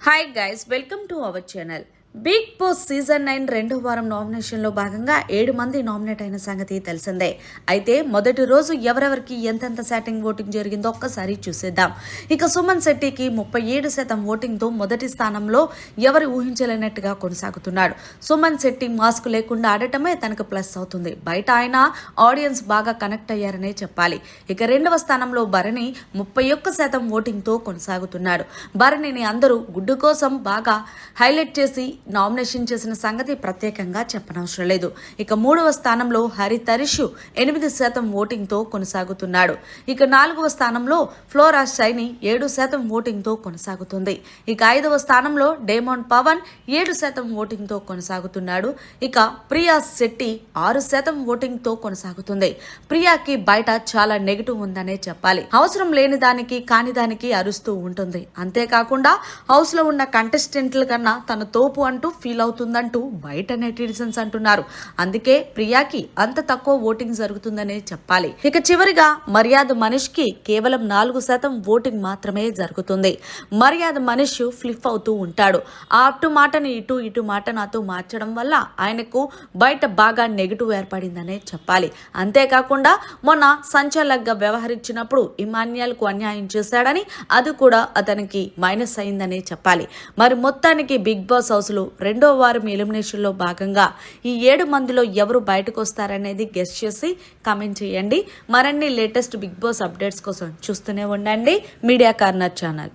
Hi guys, welcome to our channel. Bigg Boss season 9 రెండో వారం నామినేషన్లో భాగంగా 7 మంది నామినేట్ అయిన సంగతి తెలిసిందే. అయితే మొదటి రోజు ఎవరెవరికి ఎంతెంత శాటింగ్ ఓటింగ్ జరిగిందో ఒక్కసారి చూసేద్దాం. ఇక సుమన్ శెట్టికి 37% ఓటింగ్తో మొదటి స్థానంలో ఎవరు ఊహించలేనట్టుగా కొనసాగుతున్నాడు. సుమన్ శెట్టి మాస్క్ లేకుండా ఆడటమే తనకు ప్లస్ అవుతుంది. బయట ఆయన ఆడియన్స్ బాగా కనెక్ట్ అయ్యారనే చెప్పాలి. ఇక రెండవ స్థానంలో భరణి 31% ఓటింగ్తో కొనసాగుతున్నాడు. భరణిని అందరూ గుడ్డు కోసం బాగా హైలైట్ చేసి నామినేషన్ చేసిన సంగతి ప్రత్యేకంగా చెప్పనవసరం లేదు. ఇక మూడవ స్థానంలో హరితరిష్ 8% ఓటింగ్తో కొనసాగుతున్నాడు. ఇక నాలుగవ స్థానంలో ఫ్లోరా షైని 7% ఓటింగ్తో కొనసాగుతుంది. ఇక ఐదవ స్థానంలో డేమోన్ పవన్ 7% ఓటింగ్తో కొనసాగుతున్నాడు. ఇక ప్రియా శెట్టి 6% ఓటింగ్తో కొనసాగుతుంది. ప్రియాకి బయట చాలా నెగిటివ్ ఉందనే చెప్పాలి. అవసరం లేని దానికి కాని దానికి అరుస్తూ ఉంటుంది. అంతేకాకుండా హౌస్ లో ఉన్న కంటెస్టెంట్ల కన్నా తన తోపు అంటూ ఫీల్ అవుతుందంటూ బయట నెటిజన్స్ అంటున్నారు. అందుకే ప్రియాకి అంత తక్కువ ఓటింగ్ జరుగుతుందనే చెప్పాలి. ఇక చివరిగా మర్యాద మనీష్ కి కేవలం 4% ఓటింగ్ మాత్రమే జరుగుతుంది. మర్యాద మనీష్ ఫ్లిప్ అవుతూ ఉంటాడు. ఆ అటు మాటని ఇటు మాట నాతో మార్చడం వల్ల ఆయనకు బయట బాగా నెగిటివ్ ఏర్పడిందనే చెప్పాలి. అంతేకాకుండా మొన్న సంచాలక్గా వ్యవహరించినప్పుడు ఇమాన్యుయల్కు అన్యాయం చేశాడని అది కూడా అతనికి మైనస్ అయిందనే చెప్పాలి. మరి మొత్తానికి బిగ్ బాస్ హౌస్ లో రెండో వారం ఎలిమినేషన్ లో భాగంగా ఈ 7 మందిలో ఎవరు బయటకు వస్తారనేది గెస్ చేసి కామెంట్ చేయండి. మరిన్ని లేటెస్ట్ బిగ్ బాస్ అప్డేట్స్ కోసం చూస్తూనే ఉండండి మీడియా కార్నర్ ఛానల్.